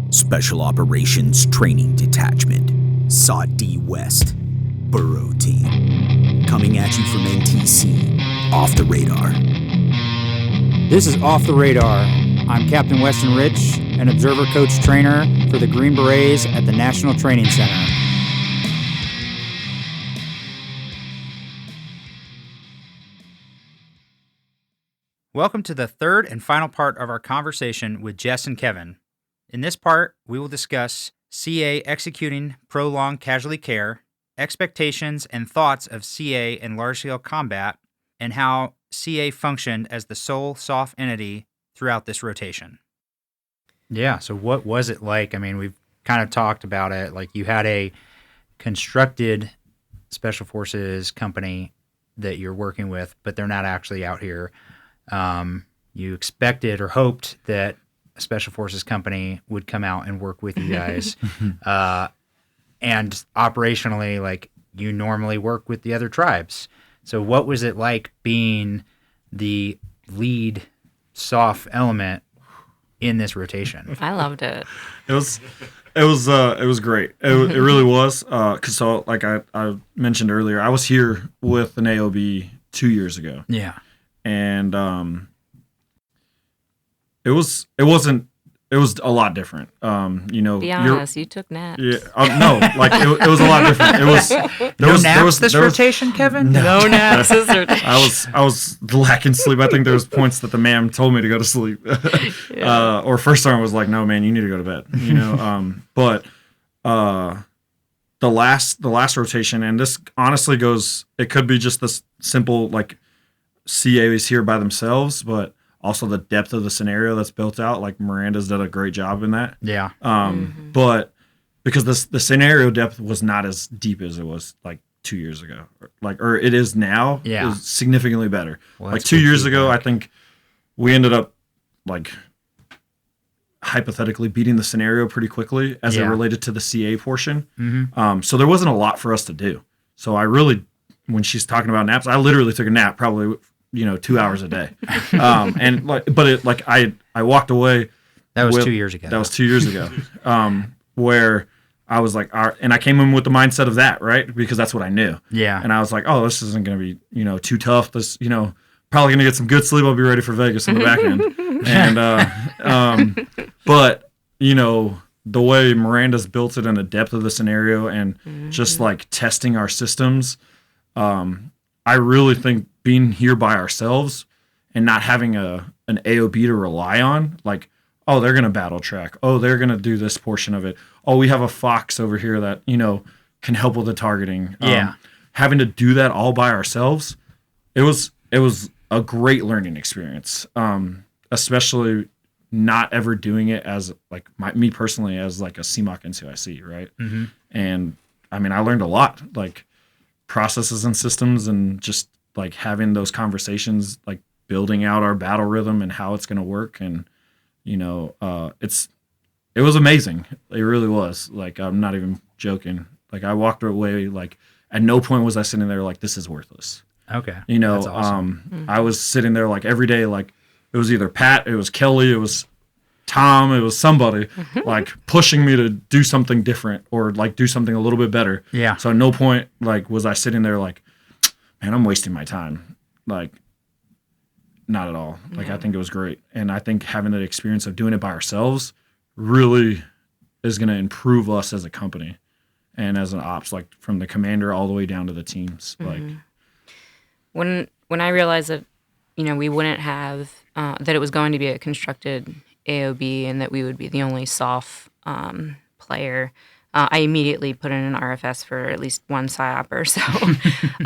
Special Operations Training Detachment, SOD West, Burrow Team. Coming at you from NTC, Off the Radar. This is Off the Radar. I'm Captain Weston Rich, an observer coach trainer for the Green Berets at the National Training Center. Welcome to the third and final part of our conversation with Jess and Kevin. In this part, we will discuss CA executing prolonged casualty care, expectations and thoughts of CA in large-scale combat, and how CA functioned as the sole SOF entity throughout this rotation. Yeah, so what was it like? I mean, we've kind of talked about it. Like, you had a constructed Special Forces company that you're working with, but they're not actually out here. You expected or hoped that a Special Forces company would come out and work with you guys. And operationally, like, you normally work with the other tribes. So what was it like being the lead SOF element in this rotation? I loved it. It was great. It really was. 'Cause so, like I mentioned earlier, I was here with an AOB 2 years ago. Yeah. And it was a lot different. Be honest, you took naps. Yeah, no, like it was a lot different. It was there was this rotation, Kevin? No naps this rotation. I was lacking sleep. I think there was points that the ma'am told me to go to sleep. Yeah. Or first time was like, no man, you need to go to bed. But the last rotation, and this honestly goes, it could be just this simple, like, CA is here by themselves, but also the depth of the scenario that's built out. Like, Miranda's done a great job in that. Yeah. But because the scenario depth was not as deep as it was like 2 years ago, or it is now. Yeah. It was significantly better. Well, like 2 years ago, I think we ended up, like, hypothetically beating the scenario pretty quickly as it related to the CA portion. Mm-hmm. So there wasn't a lot for us to do. So I really, when she's talking about naps, I literally took a nap probably 2 hours a day. I walked away. That was 2 years ago. That was 2 years ago. Where I was like, and I came in with the mindset of that, right? Because that's what I knew. Yeah. And I was like, oh, this isn't going to be, too tough. This, probably going to get some good sleep. I'll be ready for Vegas on the back end. And, but, the way Miranda's built it and the depth of the scenario and just like testing our systems, I really think being here by ourselves and not having an AOB to rely on, like, oh, they're going to battle track. Oh, they're going to do this portion of it. Oh, we have a Fox over here that, can help with the targeting. Having to do that all by ourselves, it was a great learning experience, especially not ever doing it as, like, me personally as, like, a CMOC NCIC, right? Mm-hmm. And, I mean, I learned a lot, like, processes and systems, and just, like, having those conversations, like, building out our battle rhythm and how it's going to work. And, it was amazing. It really was. Like, I'm not even joking. Like, I walked away, like, at no point was I sitting there like, this is worthless. Okay. That's awesome. I was sitting there, like, every day, like, it was either Pat, it was Kelly, it was Tom, it was somebody, like, pushing me to do something different or, like, do something a little bit better. Yeah. So at no point, like, was I sitting there like, man, I'm wasting my time. Like, not at all. Like, I think it was great. And I think having the experience of doing it by ourselves really is going to improve us as a company and as an ops, like, from the commander all the way down to the teams. Like, when I realized that, we wouldn't have, that it was going to be a constructed AOB and that we would be the only SOF player, I immediately put in an RFS for at least one PsyOpper. So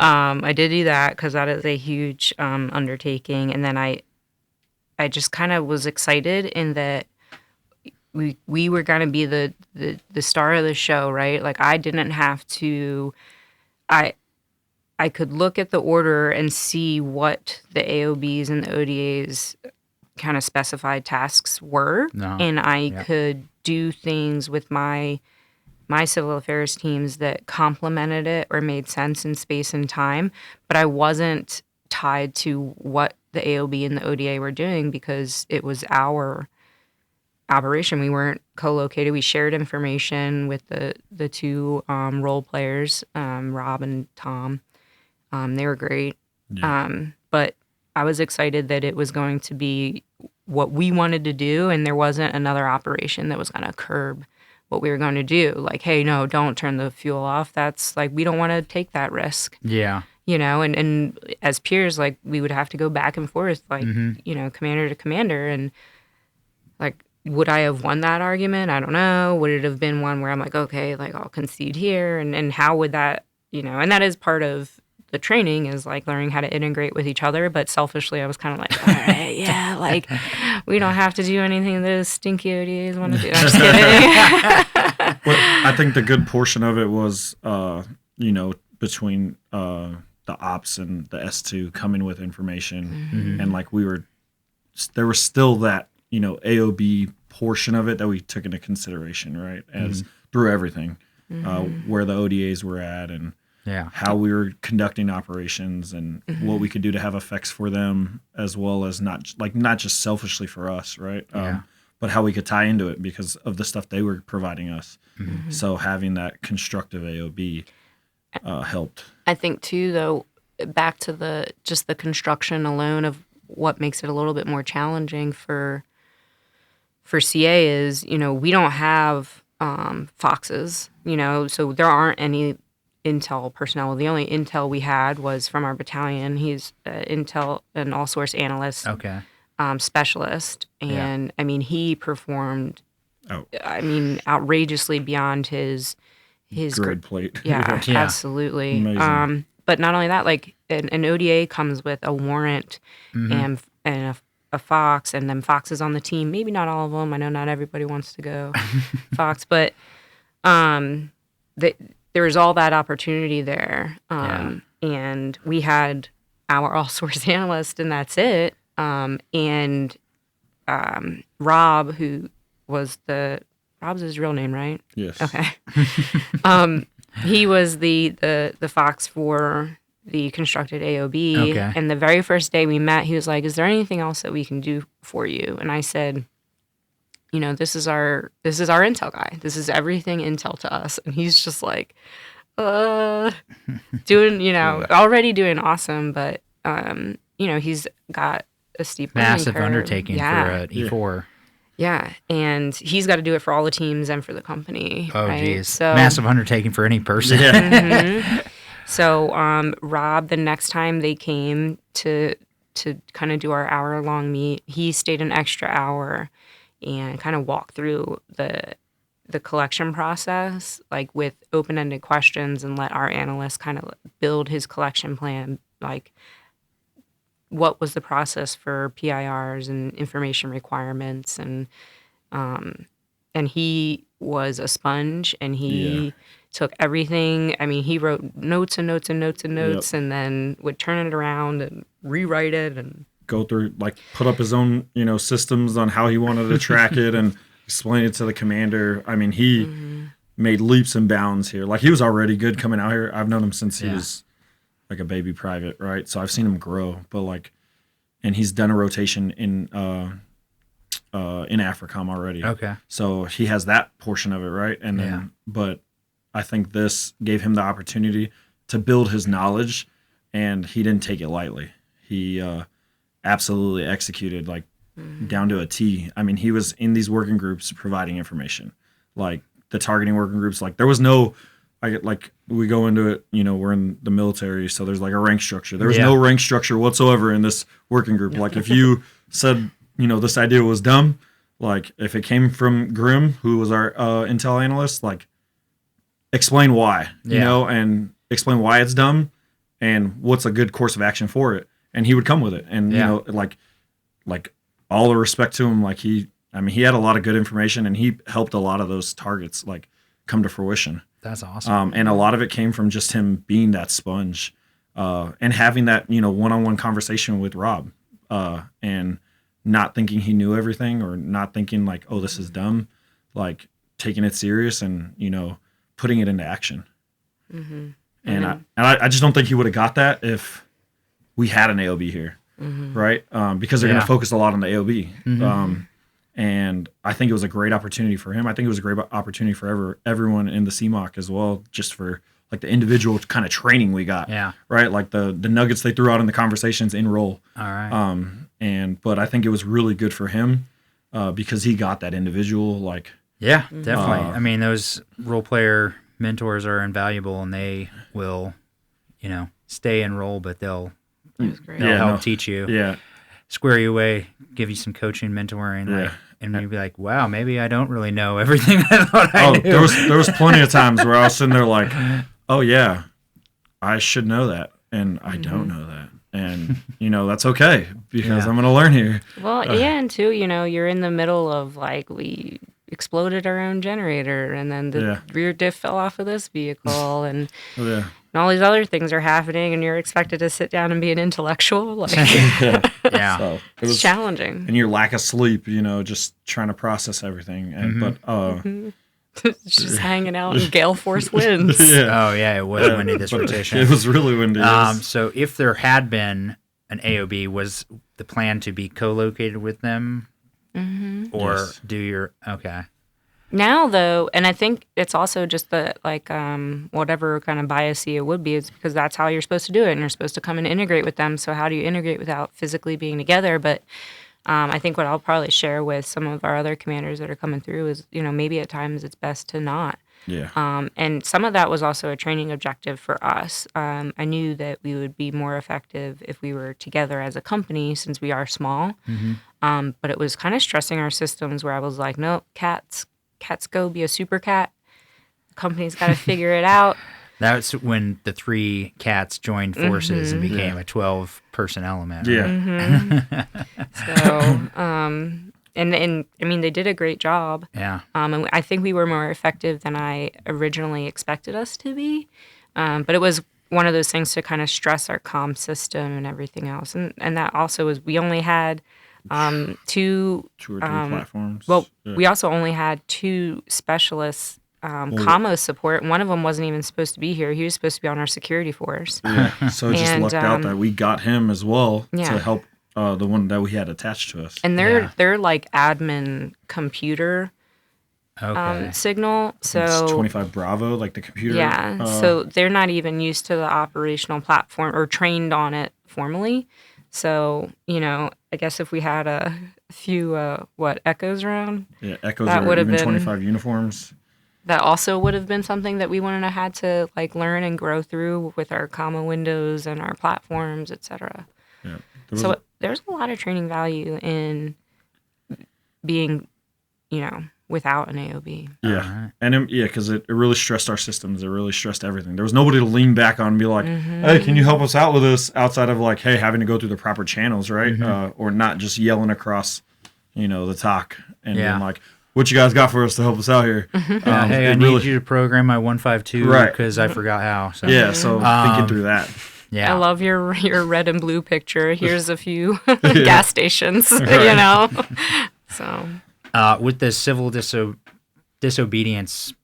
I did do that because that is a huge undertaking. And then I just kind of was excited in that we were going to be the star of the show, right? Like, I didn't have to, I could look at the order and see what the AOBs and the ODAs kind of specified tasks were. And I could do things with my civil affairs teams that complemented it or made sense in space and time, but I wasn't tied to what the AOB and the ODA were doing because it was our operation. We weren't co-located. We shared information with the two role players, Rob and Tom. They were great. Yeah. But I was excited that it was going to be what we wanted to do, and there wasn't another operation that was going to curb what we were going to do. Like, hey, no, don't turn the fuel off. That's like, we don't want to take that risk. Yeah. You know, and as peers, like, we would have to go back and forth, like, you know, commander to commander. And like, would I have won that argument? I don't know. Would it have been one where I'm like, okay, like, I'll concede here? And how would that, you know, and that is part of the training, is like learning how to integrate with each other. But selfishly, I was kind of like, all right, yeah, like, we don't have to do anything those stinky ODAs want to do. I'm just kidding. Well, I think the good portion of it was, you know, between the ops and the S2 coming with information, and like there was still that, you know, AOB portion of it that we took into consideration, right? As through everything, where the ODAs were at, and how we were conducting operations, and what we could do to have effects for them, as well as not just selfishly for us, right? But how we could tie into it because of the stuff they were providing us. So having that constructive AOB helped. I think too, though, back to the construction alone of what makes it a little bit more challenging for CA is, you know, we don't have Foxes, you know, so there aren't any intel personnel. The only intel we had was from our battalion. He's intel and all source analyst, specialist, and I mean, he performed, I mean, outrageously beyond his grade plate. Yeah, absolutely. Amazing. But not only that, like an ODA comes with a warrant and a Fox, and then Foxes on the team. Maybe not all of them. I know not everybody wants to go Fox, but there was all that opportunity there. And we had our all source analyst, and that's it. And Rob, who was Rob's his real name, right? Yes. Okay. He was the Fox for the constructed AOB. Okay. And the very first day we met, he was like, "Is there anything else that we can do for you?" And I said, "You know, this is our intel guy. This is everything intel to us." And he's just like, doing, you know, already doing awesome, but you know, he's got a steep massive learning curve. undertaking for an E4. Yeah, and he's got to do it for all the teams and for the company. Oh, right? geez. So, massive undertaking for any person. So, Rob, the next time they came to kind of do our hour-long meet, he stayed an extra hour and kind of walked through the collection process, like with open-ended questions, and let our analyst kind of build his collection plan, like what was the process for PIRs and information requirements, and he was a sponge, and he took everything. I mean, he wrote notes and notes and notes and notes, and then would turn it around and rewrite it and go through, like, put up his own, you know, systems on how he wanted to track it and explain it to the commander. I mean, he made leaps and bounds here. Like, he was already good coming out here. I've known him since he was like a baby private, right? So I've seen him grow, but like, and he's done a rotation in AFRICOM already. Okay. So he has that portion of it, right? And then, but I think this gave him the opportunity to build his knowledge, and he didn't take it lightly. He absolutely executed, like, down to a T. I mean, he was in these working groups providing information, like the targeting working groups. Like, there was no, we go into it, you know, we're in the military, so there's like a rank structure. There was no rank structure whatsoever in this working group. Like, if you said, you know, this idea was dumb, like, if it came from Grim, who was our intel analyst, like, explain why, you know, and explain why it's dumb and what's a good course of action for it. And he would come with it. And, you know, like all the respect to him, like, he had a lot of good information, and he helped a lot of those targets, like, come to fruition. That's awesome. And a lot of it came from just him being that sponge, and having that, you know, one-on-one conversation with Rob, and not thinking he knew everything, or not thinking like, oh, this is dumb, like taking it serious and, you know, putting it into action. And I just don't think he would have got that if we had an AOB here, right? Because they're going to focus a lot on the AOB. And I think it was a great opportunity for him. I think it was a great opportunity for everyone in the CMOC as well, just for like the individual kind of training we got. Yeah. Right. Like the nuggets they threw out in the conversations in role. All right. But I think it was really good for him because he got that individual like. Yeah, definitely. I mean, those role player mentors are invaluable, and they will, stay in role, but they'll help teach you. Yeah. Square you away, give you some coaching, mentoring, and you'd be like, "Wow, maybe I don't really know everything I thought I knew." There was plenty of times where I was sitting there like, "Oh yeah, I should know that, and I don't know that, and that's okay because I'm going to learn here." Well, and too, you're in the middle of like we exploded our own generator, and then the rear diff fell off of this vehicle, and. And all these other things are happening, and you're expected to sit down and be an intellectual. Like, So it's challenging. And your lack of sleep, just trying to process everything. And just hanging out in gale force winds. Oh yeah, it was windy this rotation. It was really windy. So if there had been an AOB, was the plan to be co-located with them, or do your okay? Now, though, and I think it's also just the, whatever kind of bias it would be, it's because that's how you're supposed to do it, and you're supposed to come and integrate with them. So how do you integrate without physically being together? But I think what I'll probably share with some of our other commanders that are coming through is, maybe at times it's best to not. Yeah. And some of that was also a training objective for us. I knew that we would be more effective if we were together as a company since we are small. But it was kind of stressing our systems where I was like, no, cats go be a super cat. The company's got to figure it out. That's when the 3 cats joined forces and became a 12-person element. Yeah. So, and I mean, they did a great job. Yeah. And I think we were more effective than I originally expected us to be. But it was one of those things to kind of stress our comm system and everything else. And that also was, we only had 2 or 3 platforms. Well, we also only had 2 specialists commo support. One of them wasn't even supposed to be here. He was supposed to be on our security force. Yeah. So it just lucked out that we got him as well to help the one that we had attached to us. And they're like admin computer signal. So it's 25 Bravo, like the computer. Yeah. So they're not even used to the operational platform or trained on it formally. So, I guess if we had a few, echoes around? Yeah, echoes that or even 25 uniforms. That also would have been something that we wouldn't have had to, learn and grow through with our comma windows and our platforms, et cetera. Yeah. There's a lot of training value in being, without an AOB. Yeah. And because it really stressed our systems. It really stressed everything. There was nobody to lean back on and be like, hey, can you help us out with this outside of hey, having to go through the proper channels, right? Or not just yelling across, the talk and being like, what you guys got for us to help us out here? Hey, I need you to program my 152 because I forgot how. So. Yeah, so thinking through that. Yeah. I love your red and blue picture. Here's a few gas stations, So... with the civil disobedience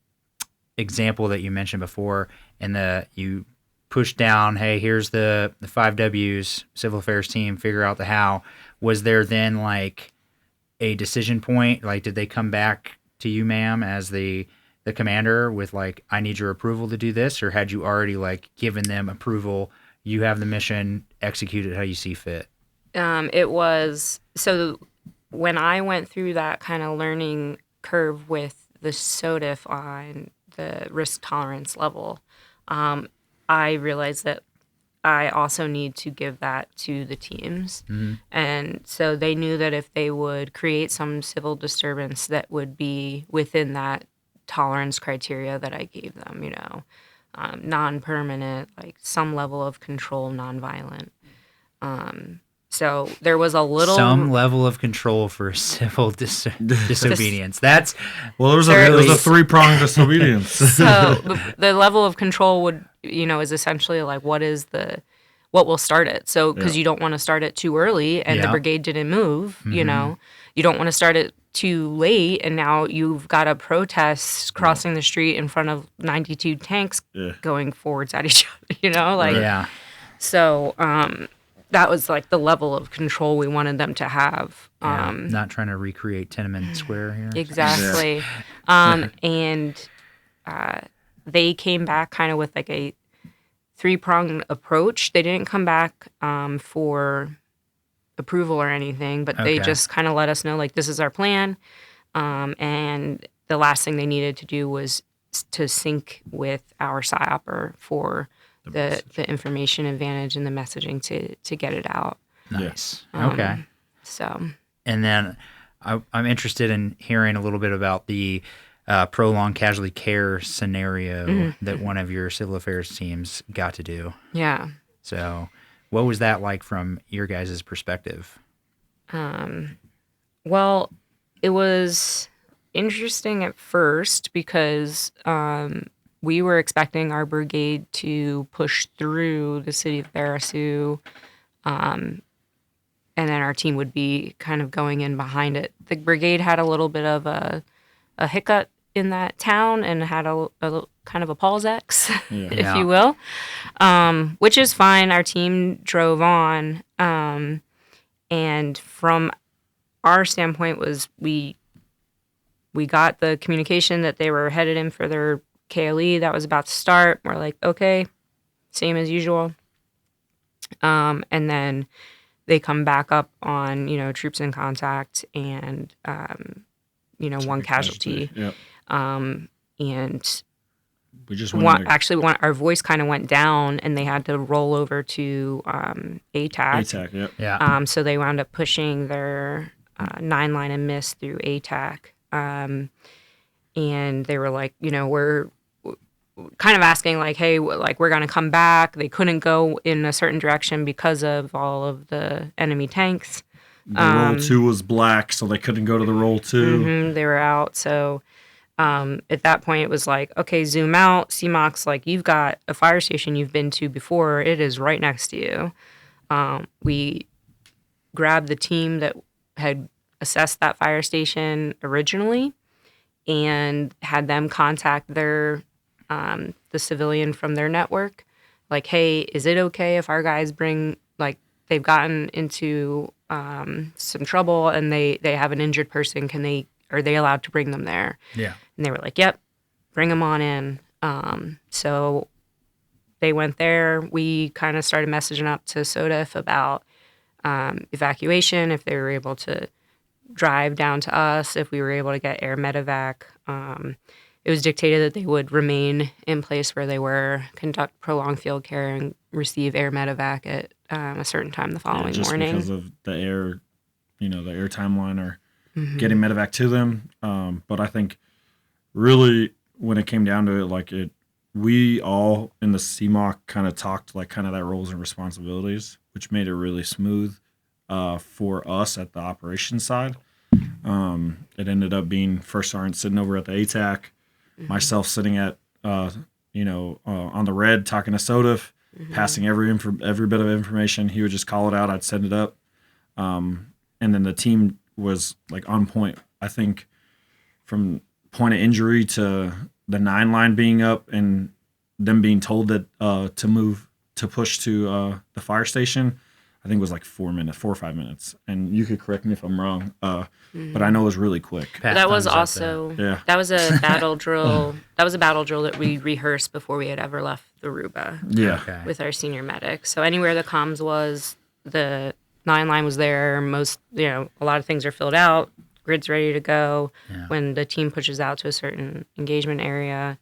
example that you mentioned before, and you push down, hey, here's the 5 W's, civil affairs team, figure out the how. Was there then a decision point? Did they come back to you, ma'am, as the commander with I need your approval to do this, or had you already given them approval? You have the mission, execute it how you see fit. It was so. When I went through that kind of learning curve with the SODIF on the risk tolerance level, I realized that I also need to give that to the teams. And so they knew that if they would create some civil disturbance that would be within that tolerance criteria that I gave them, non-permanent, some level of control, non-violent. So there was some level of control for civil disobedience. That's there was a 3-pronged disobedience. So the level of control would is essentially what will start it. So because you don't want to start it too early and the brigade didn't move. You don't want to start it too late and now you've got a protest crossing the street in front of 92 tanks going forwards at each other. So. that was like the level of control we wanted them to have. Yeah, not trying to recreate Tiananmen Square here. Exactly. And they came back kind of with like a 3-pronged approach. They didn't come back for approval or anything, but they just kind of let us know, like, this is our plan. And the last thing they needed to do was to sync with our PSYOPer for the information advantage and the messaging to get it out. Nice. Okay. So. And then I'm interested in hearing a little bit about the prolonged casualty care scenario that one of your civil affairs teams got to do. Yeah. So what was that like from your guys' perspective? Well, it was interesting at first because we were expecting our brigade to push through the city of Barassu, and then our team would be kind of going in behind it. The brigade had a little bit of a hiccup in that town and had a kind of a Paul's X, if you will, which is fine. Our team drove on, and from our standpoint was we got the communication that they were headed in for their KLE that was about to start. We're like, okay, same as usual. And then they come back up on, troops in contact and, one casualty. Yep. And we just our voice kind of went down and they had to roll over to ATAC. ATAC, yep. Yeah. So they wound up pushing their 9-line and miss through ATAC. And they were like, we're kind of asking like, hey, like we're going to come back. They couldn't go in a certain direction because of all of the enemy tanks. The roll 2 was black, so they couldn't go to the roll 2. They were out. So at that point it was like, okay, zoom out. CMOC's like, you've got a fire station you've been to before. It is right next to you. We grabbed the team that had assessed that fire station originally and had them contact their the civilian from their network, like, hey, is it okay if our guys they've gotten into some trouble and they have an injured person, are they allowed to bring them there? Yeah. And they were like, yep, bring them on in. So they went there. We kind of started messaging up to SODIF about evacuation, if they were able to drive down to us, if we were able to get air medevac. It was dictated that they would remain in place where they were, conduct prolonged field care, and receive air medevac at a certain time the following morning. Because of the air, the air timeline or getting medevac to them. But I think really when it came down to it, we all in the CMOC kind of talked kind of that roles and responsibilities, which made it really smooth for us at the operations side. It ended up being First Sergeant sitting over at the ATAC, myself sitting at, on the red talking to SODIF, passing every bit of information. He would just call it out. I'd send it up. And then the team was on point. I think from point of injury to the 9-line being up and them being told that to push to the fire station, I think it was 4 or 5 minutes. And you could correct me if I'm wrong, but I know it was really quick. That was also that was a battle drill. That was a battle drill that we rehearsed before we had ever left the Aruba. Yeah, with our senior medic. So anywhere the comms was, the 9-line was there. Most, a lot of things are filled out. Grid's ready to go when the team pushes out to a certain engagement area.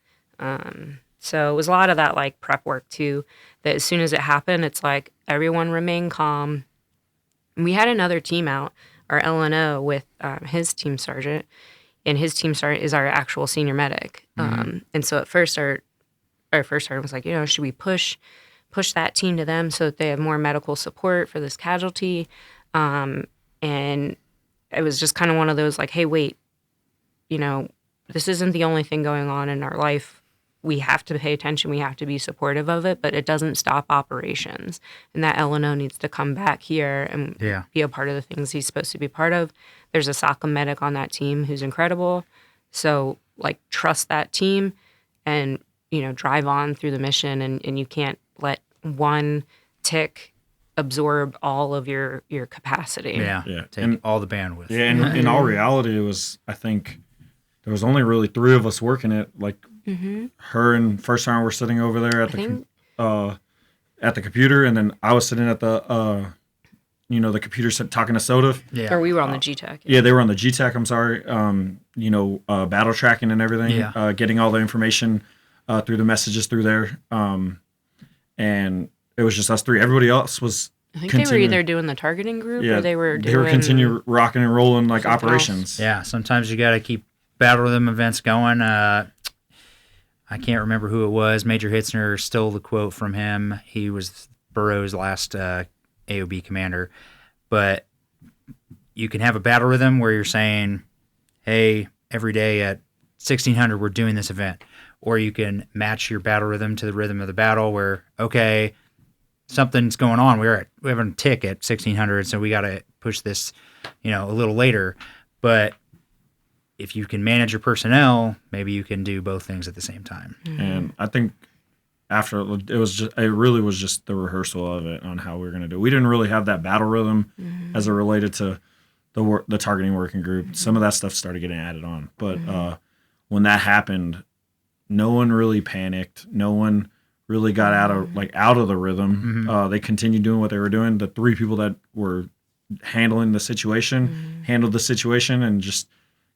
So it was a lot of that prep work too, that as soon as it happened, it's like everyone remain calm. And we had another team out, our LNO, with his team sergeant, and his team sergeant is our actual senior medic. And so at first our first sergeant was like, should we push that team to them so that they have more medical support for this casualty? And it was just kind of one of those hey, wait, this isn't the only thing going on in our life. We have to pay attention. We have to be supportive of it, but it doesn't stop operations. And that LNO needs to come back here and be a part of the things he's supposed to be part of. There's a SOCM medic on that team who's incredible. So, trust that team and, drive on through the mission. And you can't let one tick absorb all of your capacity. Yeah. Take And- all the bandwidth. Yeah, and in all reality, it was, I think, there was only really 3 of us working it. Like, her and First Sergeant were sitting over there at the computer, and then I was sitting at the the computer talking to Soda. Yeah. Or we were on the GTAC. Yeah, they were on the GTAC, I'm sorry. Battle tracking and everything. Yeah. Getting all the information through the messages through there. And it was just us 3. Everybody else was I think they were either doing the targeting group or they were doing... continue rocking and rolling like operations. Yeah, sometimes you got to keep battle rhythm events going. I can't remember who it was. Major Hitzner stole the quote from him. He was Burroughs' last AOB commander. But you can have a battle rhythm where you're saying, hey, every day at 1600 we're doing this event. Or you can match your battle rhythm to the rhythm of the battle where, okay, something's going on. We're having a tick at 1600, so we got to push this, a little later. But if you can manage your personnel, maybe you can do both things at the same time. And I think after it really was just the rehearsal of it on how we were going to do it. We didn't really have that battle rhythm as it related to the targeting working group. Some of that stuff started getting added on. But when that happened, no one really panicked. No one really got out of the rhythm. They continued doing what they were doing. The 3 people that were handling the situation handled the situation and just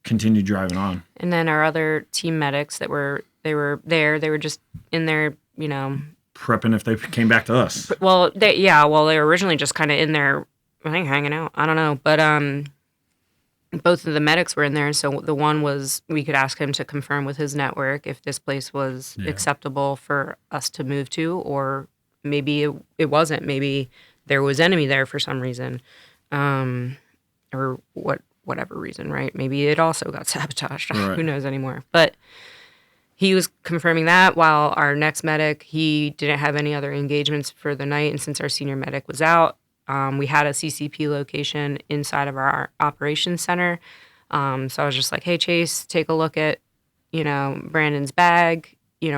continued driving on. And then our other team medics they were just in there, prepping if they came back to us. Well, they were originally just kind of in there, I think, hanging out. I don't know, but both of the medics were in there, and so the one was, we could ask him to confirm with his network if this place was acceptable for us to move to, or maybe it wasn't. Maybe there was enemy there for some reason, or whatever reason, right? Maybe it also got sabotaged. Right. Who knows anymore? But he was confirming that, while our next medic, he didn't have any other engagements for the night, and since our senior medic was out, we had a CCP location inside of our operations center. So I was just like, hey, Chase, take a look at, Brandon's bag,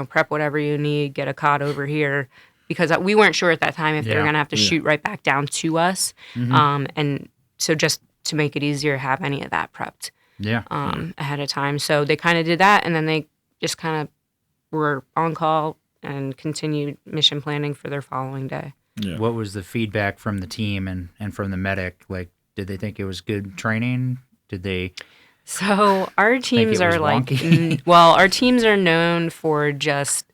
prep whatever you need, get a cot over here. Because we weren't sure at that time if they were going to have to shoot right back down to us. And so just to make it easier, have any of that prepped ahead of time. So they kind of did that, and then they just kind of were on call and continued mission planning for their following day. Yeah. What was the feedback from the team and from the medic? Like, did they think it was good training? Did they? So our teams are our teams are known for just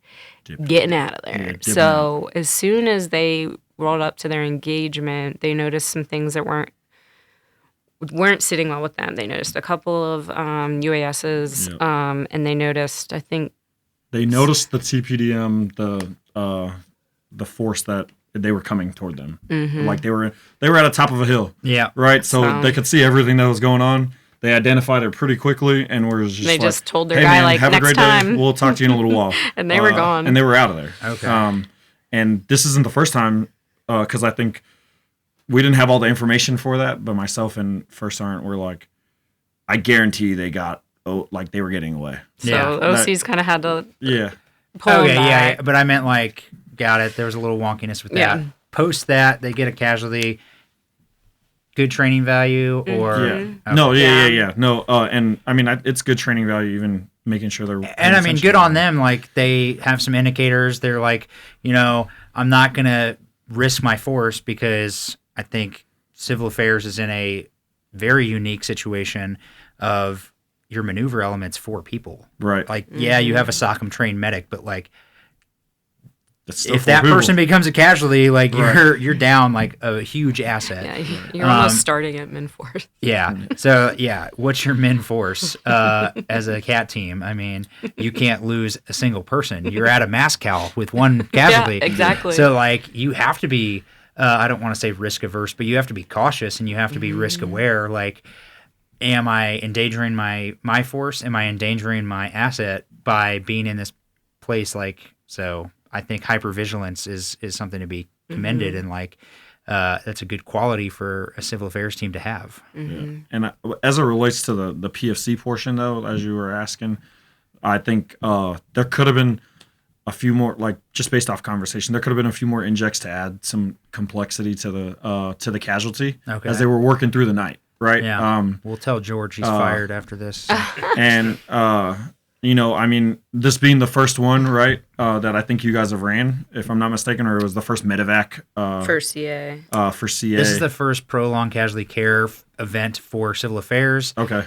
getting out of there. So as soon as they rolled up to their engagement, they noticed some things that weren't sitting well with them. They noticed a couple of UASs, and they noticed, I think, they noticed the TPDM, the force that they were coming toward them. Like they were at the top of a hill. Yeah. Right? So they could see everything that was going on. They identified it pretty quickly, and were just they just told their hey, guy, man, have next a great time. day. We'll talk to you in a little while. And they were gone. And they were out of there. Okay. And this isn't the first time, because I think we didn't have all the information for that, but myself and First Sergeant were like, I guarantee they got, they were getting away. So OCs kind of had to pull them back. Yeah, but I meant got it. There was a little wonkiness with that. Post that, they get a casualty. Good training value, or Okay. No, and I mean it's good training value, even making sure they're. And I mean, good on them. Like, they have some indicators. They're like, I'm not gonna risk my force, because I think Civil Affairs is in a very unique situation of your maneuver elements 4 people. Right. Like, you have a SOCM trained medic, but if that people. person becomes a casualty, you're down a huge asset. Yeah, you're almost starting at min force. Yeah. So what's your min force as a CAT team? I mean, you can't lose a single person. You're at a mass cal with 1 casualty. Yeah, exactly. So you have to be. I don't want to say risk averse, but you have to be cautious, and you have to be risk aware. Am I endangering my force? Am I endangering my asset by being in this place? So. I think hypervigilance is something to be commended, and that's a good quality for a civil affairs team to have. Yeah. And as it relates to the PFC portion, though, as you were asking, I think there could have been a few more, like just based off conversation, there could have been a few more injects to add some complexity to the casualty as they were working through the night, right? Yeah. We'll tell George he's fired after this. And I mean, this being the first one, right, that I think you guys have ran, if I'm not mistaken, or it was the first medevac for CA. For CA. This is the first prolonged casualty care event for Civil Affairs. Okay.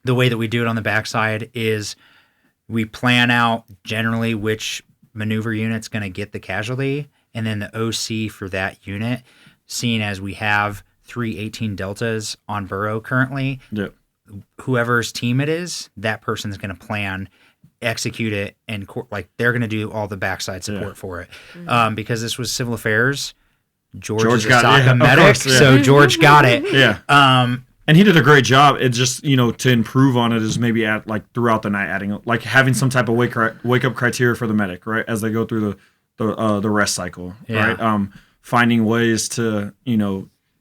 The way that we do it on the backside is we plan out generally which maneuver unit's going to get the casualty, and then the OC for that unit, seeing as we have 318 Deltas on Burrow currently, whoever's team it is, that person's going to plan, execute it, and they're going to do all the backside support for it. Because this was Civil Affairs, George got a medic, so George got it. Yeah. And he did a great job. It's just, to improve on it is maybe throughout the night adding, having some type of wake up criteria for the medic, right? As they go through the rest cycle, right? Finding ways to,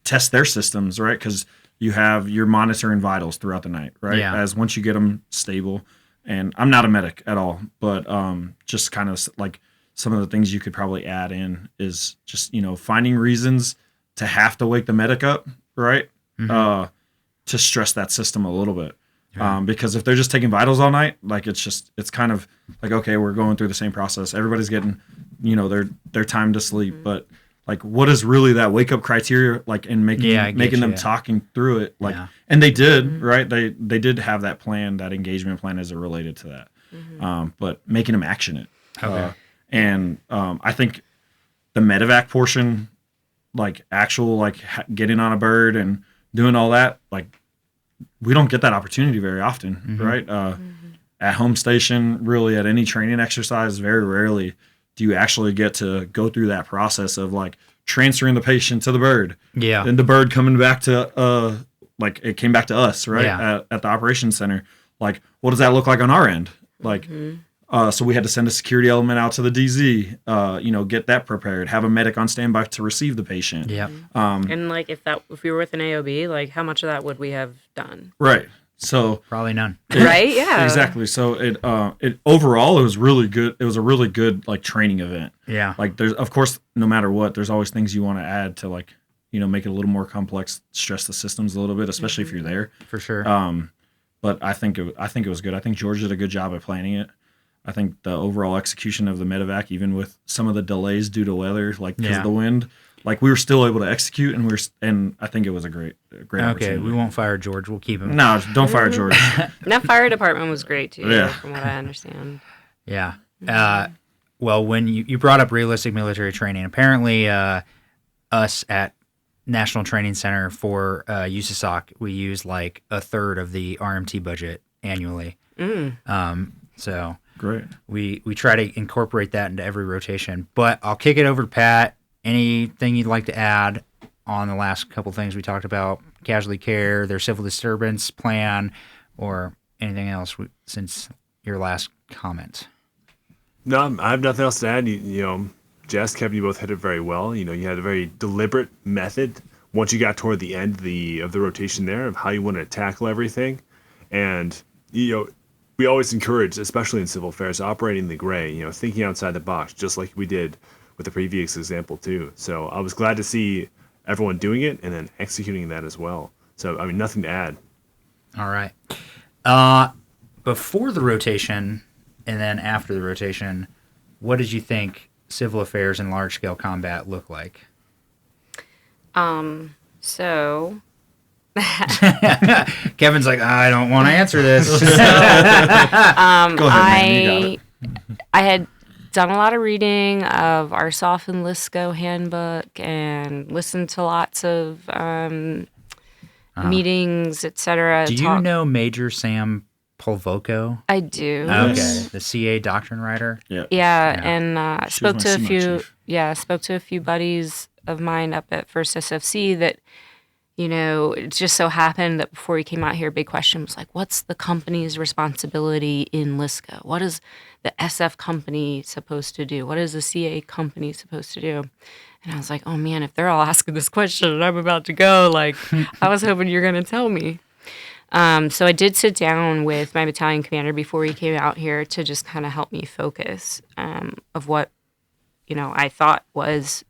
test their systems, right? Because you're monitoring vitals throughout the night, right? Yeah. As once you get them stable. And I'm not a medic at all, but just kind of like some of the things you could probably add in is just, finding reasons to have to wake the medic up, right? Mm-hmm. To stress that system a little bit. Because if they're just taking vitals all night, it's kind of like, okay, we're going through the same process. Everybody's getting, their time to sleep. But what is really that wake up criteria, and making them talking through it, and they did, right? They did have that plan, that engagement plan as it related to that. But making them action it. Okay. I think the medevac portion, getting on a bird and doing all that, we don't get that opportunity very often, right? At home station, really at any training exercise, very rarely do you actually get to go through that process of transferring the patient to the bird. Yeah. And the bird coming back to, it came back to us, right? Yeah. At the operations center. What does that look like on our end? So we had to send a security element out to the DZ, get that prepared, have a medic on standby to receive the patient. Yeah. And if we were with an AOB, how much of that would we have done? Right. So probably none. Right? Yeah. Exactly. So it overall it was really good. It was a really good training event. Yeah. There's, of course, no matter what, there's always things you want to add to make it a little more complex, stress the systems a little bit, especially if you're there. For sure. But I think it was good. I think George did a good job at planning it. I think the overall execution of the medevac, even with some of the delays due to weather, because of the wind, we were still able to execute, and I think it was a great opportunity. Okay, we won't fire George. We'll keep him. No, don't fire George. And that fire department was great too, Yeah. from what I understand. Yeah. Well, when you brought up realistic military training, apparently us at National Training Center for USASOC, we use a third of the RMT budget annually. So great. We try to incorporate that into every rotation. But I'll kick it over to Pat. Anything you'd like to add on the last couple things we talked about? Casualty care, their civil disturbance plan, or anything else since your last comment? No, I have nothing else to add. Jess, Kevin, you both hit it very well. You had a very deliberate method once you got toward the end of the rotation there of how you want to tackle everything. And, we always encourage, especially in civil affairs, operating the gray, thinking outside the box, just like we did with the previous example too. So I was glad to see everyone doing it and then executing that as well. So, nothing to add. All right. Before the rotation and then after the rotation, what did you think civil affairs and large-scale combat look like? So... Kevin's like, I don't want to answer this. Go ahead, man. You got it. I had done a lot of reading of our SOF and LISCO handbook and listened to lots of meetings, etc. Do you know Major Sam Polvoco? I do. Okay, the CA doctrine writer. Yeah. And spoke to a CMOC few. Chief. Yeah, spoke to a few buddies of mine up at First SFC that. It just so happened that before he came out here, a big question was what's the company's responsibility in LISCO? What is the SF company supposed to do? What is the CA company supposed to do? And I was like, oh man, if they're all asking this question and I'm about to go, I was hoping you're going to tell me. So I did sit down with my battalion commander before he came out here to just kind of help me focus of what, I thought was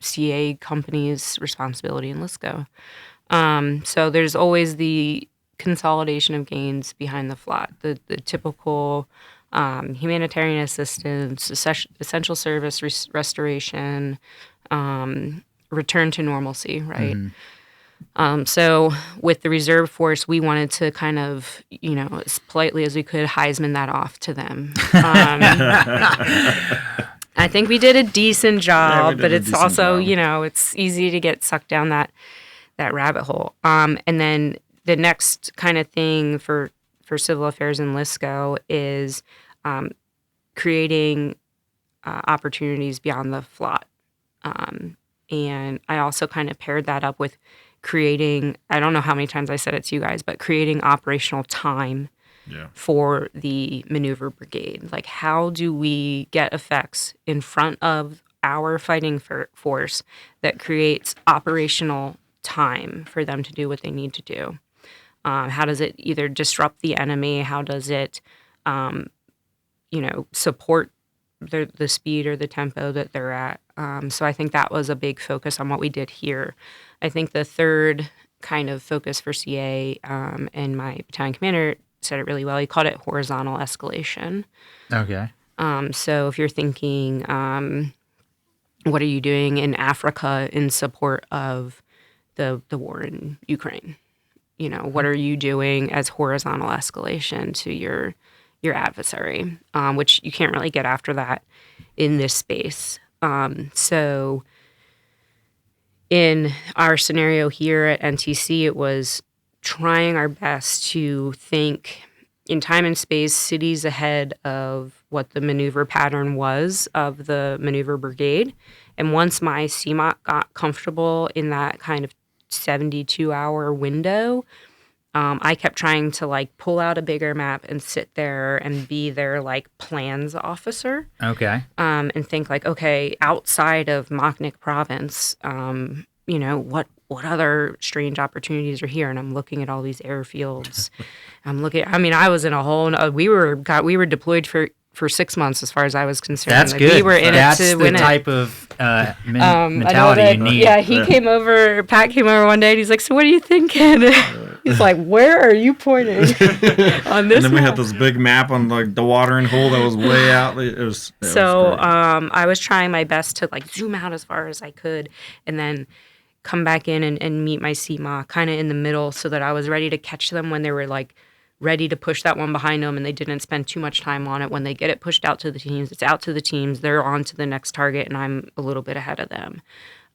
CA company's responsibility in LISCO. So there's always the consolidation of gains behind the FLOT, the typical humanitarian assistance, essential service restoration, return to normalcy, right? So with the reserve force, we wanted to kind of, as politely as we could, Heisman that off to them. I think we did a decent job, but it's also, it's easy to get sucked down that rabbit hole. And then the next kind of thing for civil affairs in LISCO is creating opportunities beyond the FLOT. And I also kind of paired that up with creating, I don't know how many times I said it to you guys, but creating operational time for the maneuver brigade. Like, how do we get effects in front of our fighting force that creates operational time for them to do what they need to do? How does it either disrupt the enemy? How does it, support the speed or the tempo that they're at? So I think that was a big focus on what we did here. I think the third kind of focus for CA, and my battalion commander said it really well. He called it horizontal escalation. Okay. So if you're thinking, what are you doing in Africa in support of the war in Ukraine? What are you doing as horizontal escalation to your adversary, which you can't really get after that in this space. So in our scenario here at NTC, it was trying our best to think in time and space, cities ahead of what the maneuver pattern was of the maneuver brigade. And once my CMOC got comfortable in that kind of 72-hour window, I kept trying to pull out a bigger map and sit there and be their plans officer. Okay. And think okay, outside of Machnik province, what other strange opportunities are here? And I'm looking at all these airfields. I was in a whole. We were deployed for 6 months, as far as I was concerned. That's good. We were in That's it to win it. That's the type of mentality you need. Yeah, Pat came over one day and he's like, "So what are you thinking?" He's like, "Where are you pointing on this?" And then we map? had this big map on the watering hole that was way out. It was great. I was trying my best to zoom out as far as I could, and then come back in and meet my CMOC kind of in the middle, so that I was ready to catch them when they were ready to push that one behind them, and they didn't spend too much time on it. When they get it pushed out to the teams, it's out to the teams. They're on to the next target, and I'm a little bit ahead of them.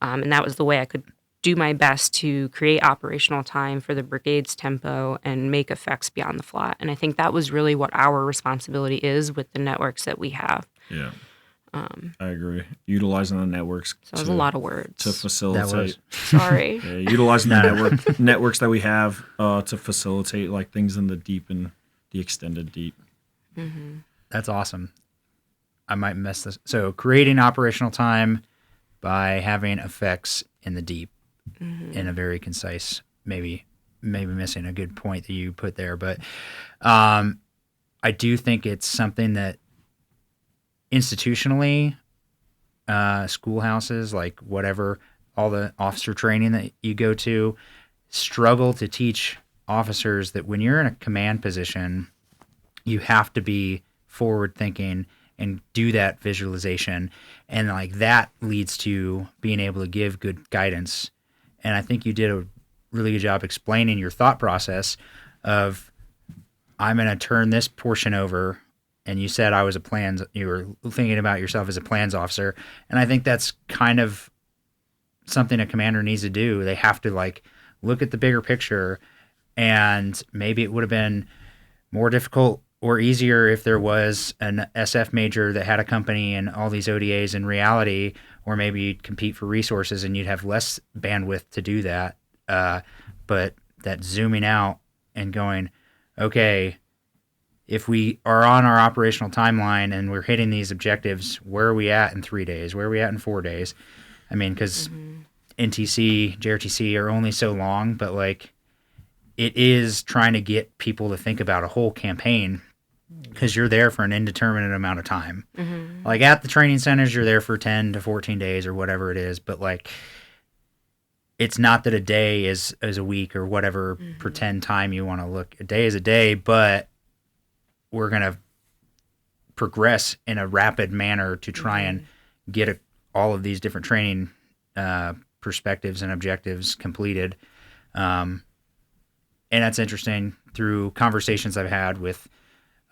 And that was the way I could do my best to create operational time for the brigade's tempo and make effects beyond the FLOT. And I think that was really what our responsibility is with the networks that we have. Yeah. I agree. Utilizing the networks. So that was a lot of words. To facilitate. Sorry. Utilizing the networks that we have to facilitate things in the deep and the extended deep. Mm-hmm. That's awesome. I might mess this. So creating operational time by having effects in the deep in a very concise, maybe missing a good point that you put there. But I do think it's something that institutionally, schoolhouses, whatever, all the officer training that you go to, struggle to teach officers that when you're in a command position, you have to be forward thinking and do that visualization. And that leads to being able to give good guidance. And I think you did a really good job explaining your thought process of, I'm going to turn this portion over. And you said you were thinking about yourself as a plans officer. And I think that's kind of something a commander needs to do. They have to look at the bigger picture, and maybe it would have been more difficult or easier if there was an SF major that had a company and all these ODAs in reality, or maybe you'd compete for resources and you'd have less bandwidth to do that. But that zooming out and going, okay, if we are on our operational timeline and we're hitting these objectives, where are we at in 3 days? Where are we at in 4 days? Because NTC, JRTC are only so long, but it is trying to get people to think about a whole campaign, because you're there for an indeterminate amount of time. Like at the training centers, you're there for 10 to 14 days or whatever it is, but like it's not that a day is a week or whatever pretend time you want to look. A day is a day, but we're going to progress in a rapid manner to try and get all of these different training perspectives and objectives completed. And that's interesting through conversations I've had with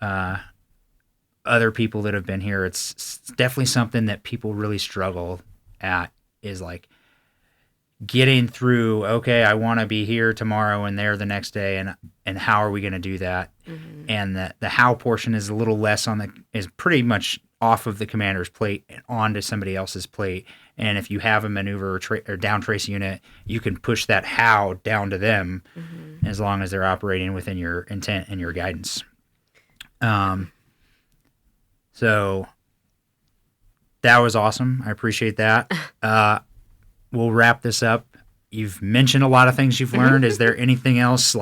other people that have been here. It's definitely something that people really struggle at, is like getting through, okay, I want to be here tomorrow and there the next day, and how are we going to do that? And the how portion is a little less is pretty much off of the commander's plate and onto somebody else's plate. And if you have a maneuver or down trace unit, you can push that how down to them as long as they're operating within your intent and your guidance. So that was awesome. I appreciate that. We'll wrap this up. You've mentioned a lot of things you've learned. Is there anything else,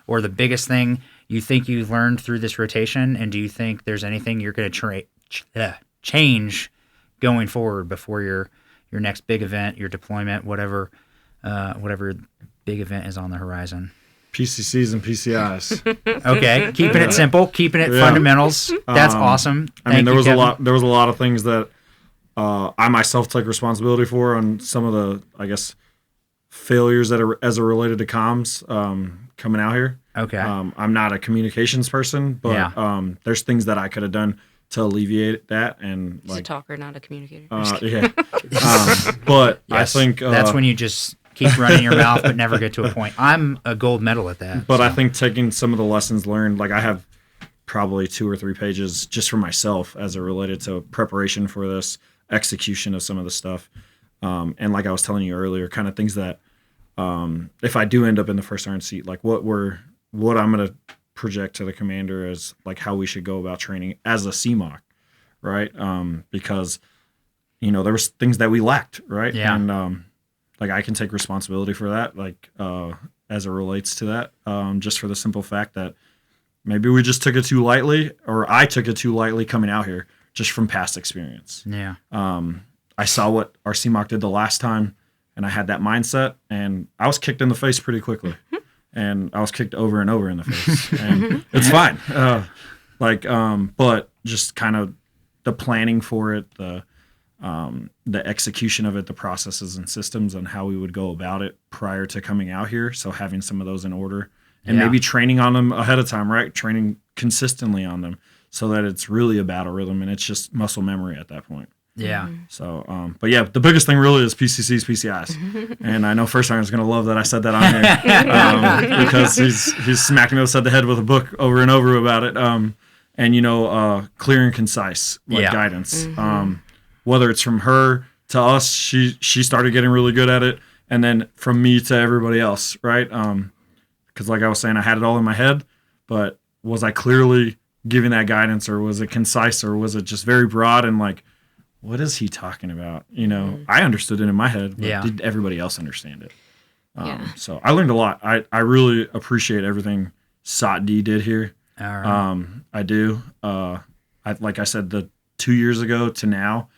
or the biggest thing you think you've learned through this rotation? And do you think there's anything you're going to change going forward before your next big event, your deployment, whatever big event is on the horizon? PCCs and PCIs. Okay, keeping it simple, keeping it fundamentals. That's awesome. There was a lot of things that I myself take responsibility for on some of the, I guess, failures that are as it related to comms coming out here. Okay. I'm not a communications person, but there's things that I could have done to alleviate that. And He's a talker, not a communicator. But yes, I think that's when you just keep running your mouth but never get to a point. I'm a gold medal at that. But I think taking some of the lessons learned, like I have probably 2 or 3 pages just for myself as it related to preparation for this, execution of some of the stuff. And like I was telling you earlier, kind of things that if I do end up in the first iron seat, like what I'm going to project to the commander as like how we should go about training as a CMOC, right? Because, there was things that we lacked, right? Yeah. And like I can take responsibility for that, like as it relates to that, just for the simple fact that maybe we just took it too lightly, or I took it too lightly coming out here just from past experience. Yeah. I saw what our CMOC did the last time, and I had that mindset, and I was kicked in the face pretty quickly. And I was kicked over and over in the face. And it's fine. But just kind of the planning for it, the execution of it, the processes and systems and how we would go about it prior to coming out here. So having some of those in order and maybe training on them ahead of time, right? Training consistently on them so that it's really a battle rhythm and it's just muscle memory at that point. Yeah. So, but yeah, the biggest thing really is PCCs, PCIs. And I know First Iron's going to love that I said that on here because he's smacking us at the head with a book over and over about it. And, clear and concise guidance. Whether it's from her to us, she started getting really good at it. And then from me to everybody else, right? Because like I was saying, I had it all in my head, but was I clearly giving that guidance, or was it concise, or was it just very broad and like, what is he talking about? I understood it in my head, but did everybody else understand it? So I learned a lot. I really appreciate everything SOT-D did here. All right. I do. Like I said, the 2 years ago to now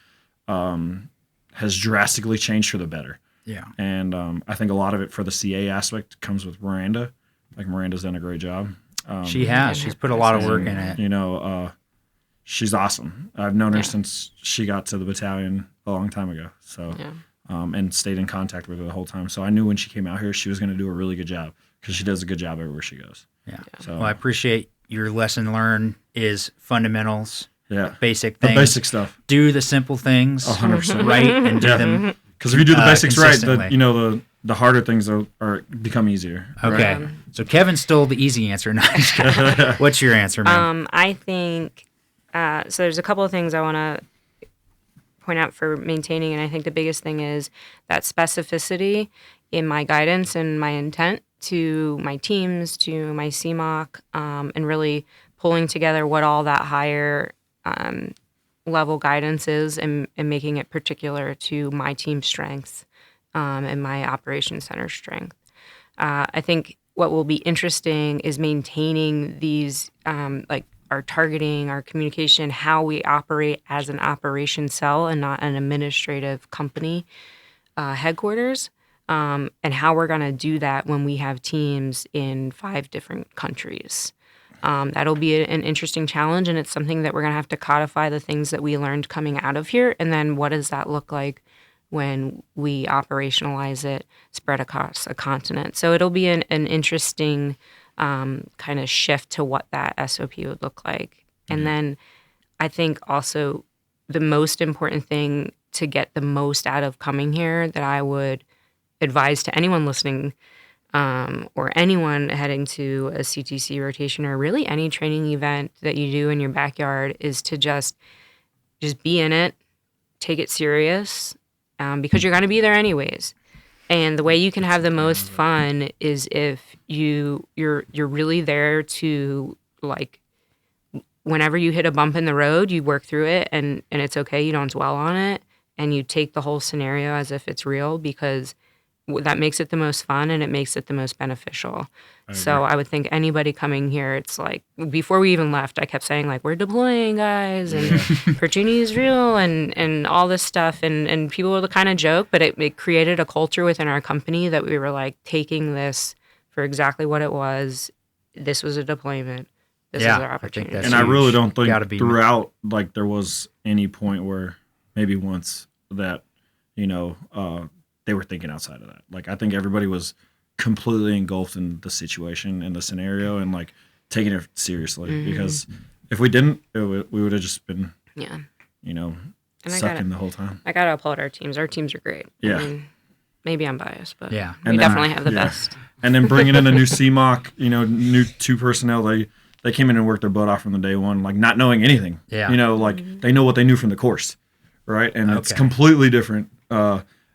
has drastically changed for the better. Yeah. And I think a lot of it for the CA aspect comes with Miranda. Like Miranda's done a great job. She has. She's put a lot of work in it. She's awesome. I've known her since she got to the battalion a long time ago. So, and stayed in contact with her the whole time. So I knew when she came out here, she was going to do a really good job because she does a good job everywhere she goes. Yeah. So, well, I appreciate your lesson learned is fundamentals. Yeah. Basic things. The basic stuff. Do the simple things 100% right and do them. Because if you do the basics right, consistently. the harder things are become easier. Okay. Right? So Kevin stole the easy answer. No, I'm just kidding. What's your answer, man? I think so. There's a couple of things I want to point out for maintaining, and I think the biggest thing is that specificity in my guidance and my intent to my teams, to my CMOC, and really pulling together what all that higher level guidance is and making it particular to my team strengths and my operations center strength. I think what will be interesting is maintaining these, like our targeting, our communication, how we operate as an operation cell and not an administrative company headquarters, and how we're going to do that when we have teams in 5 different countries. That'll be an interesting challenge, and it's something that we're going to have to codify the things that we learned coming out of here, and then what does that look like when we operationalize it spread across a continent. So it'll be an interesting kind of shift to what that SOP would look like. And then I think also the most important thing to get the most out of coming here that I would advise to anyone listening or anyone heading to a CTC rotation or really any training event that you do in your backyard is to just be in it, take it serious, because you're going to be there anyways. And the way you can have the most fun is if you're really there to, like, whenever you hit a bump in the road, you work through it and it's okay. You don't dwell on it, and you take the whole scenario as if it's real, because that makes it the most fun and it makes it the most beneficial. So I would think anybody coming here, it's like, before we even left, I kept saying, like, we're deploying, guys, and opportunity is real, and all this stuff. And people would kind of joke, but it created a culture within our company that we were, like, taking this for exactly what it was. This was a deployment. This is our opportunity. And I really don't think throughout, like, there was any point where maybe once that, they were thinking outside of that. Like, I think everybody was completely engulfed in the situation and the scenario and, like, taking it seriously. Because if we didn't, we would have just been, sucking the whole time. I got to applaud our teams. Our teams are great. Yeah. I mean, maybe I'm biased, but yeah. we definitely have the best. And then bringing in a new CMOC, new 2 personnel, they came in and worked their butt off from the day one, like, not knowing anything. Yeah. They know what they knew from the course, right? And it's completely different.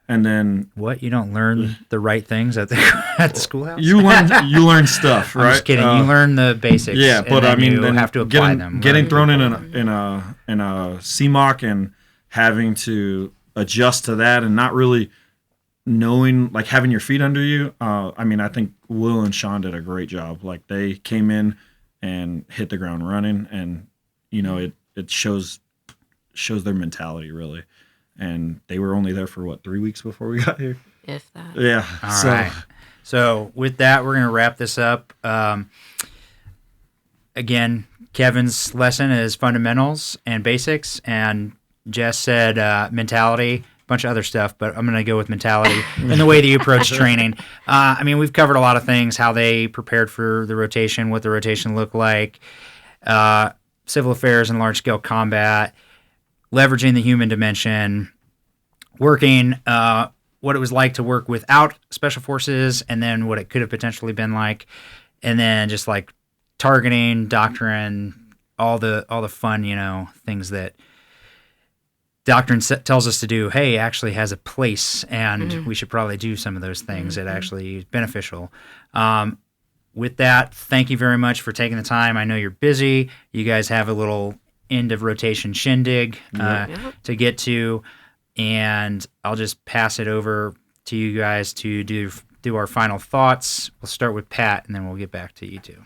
And then what, you don't learn the right things at the schoolhouse? You learn stuff, right? I'm just kidding. You learn the basics. Yeah, but I mean, you have to apply them. Getting thrown in a CMOC and having to adjust to that and not really knowing, like, having your feet under you. I think Will and Sean did a great job. Like, they came in and hit the ground running, and it shows their mentality, really. And they were only there for 3 weeks before we got here? If that. Yeah. All right. So with that, we're going to wrap this up. Again, Kevin's lesson is fundamentals and basics, and Jess said mentality, a bunch of other stuff, but I'm going to go with mentality and the way that you approach training. We've covered a lot of things, how they prepared for the rotation, what the rotation looked like, civil affairs and large-scale combat, leveraging the human dimension, working, what it was like to work without special forces, and then what it could have potentially been like, and then just like targeting, doctrine, all the fun, things that doctrine tells us to do. Hey, actually has a place, and we should probably do some of those things that actually is beneficial. With that, thank you very much for taking the time. I know you're busy. You guys have a little end of rotation shindig to get to, and I'll just pass it over to you guys to do our final thoughts. We'll start with Pat, and then we'll get back to you two.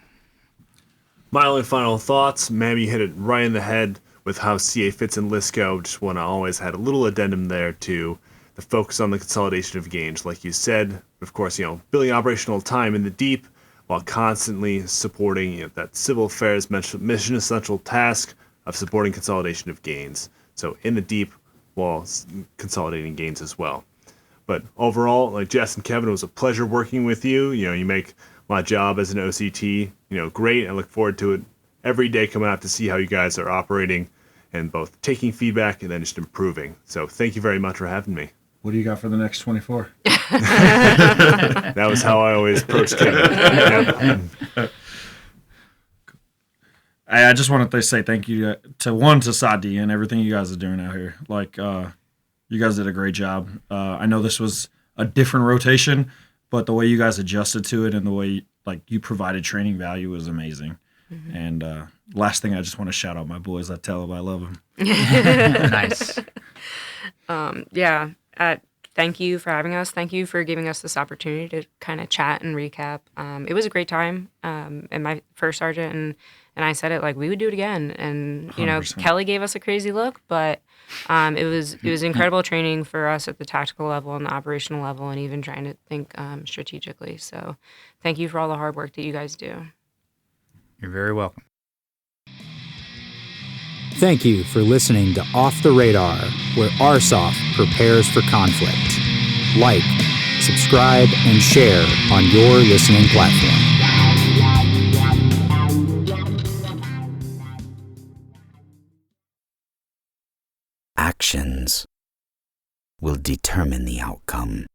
My only final thoughts, Mammy hit it right in the head with how CA fits in LISCO. Just want to always had a little addendum there to the focus on the consolidation of gains. Like you said, of course, building operational time in the deep while constantly supporting that civil affairs mission essential task of supporting consolidation of gains. So in the deep while consolidating gains as well. But overall, like Jess and Kevin, it was a pleasure working with you. You make my job as an OCT, great. I look forward to it every day, coming out to see how you guys are operating and both taking feedback and then just improving. So thank you very much for having me. What do you got for the next 24? That was how I always approached Kevin. I just wanted to say thank you to Sadi and everything you guys are doing out here. Like, you guys did a great job. I know this was a different rotation, but the way you guys adjusted to it and the way you provided training value was amazing. And last thing, I just want to shout out my boys. I tell them I love them. Nice. thank you for having us. Thank you for giving us this opportunity to kind of chat and recap. It was a great time. And my first sergeant and I said it like we would do it again. And 100%. Kelly gave us a crazy look, but it was incredible training for us at the tactical level and the operational level, and even trying to think strategically. So, thank you for all the hard work that you guys do. You're very welcome. Thank you for listening to Off the Radar, where RSOF prepares for conflict. Like, subscribe, and share on your listening platform. Actions will determine the outcome.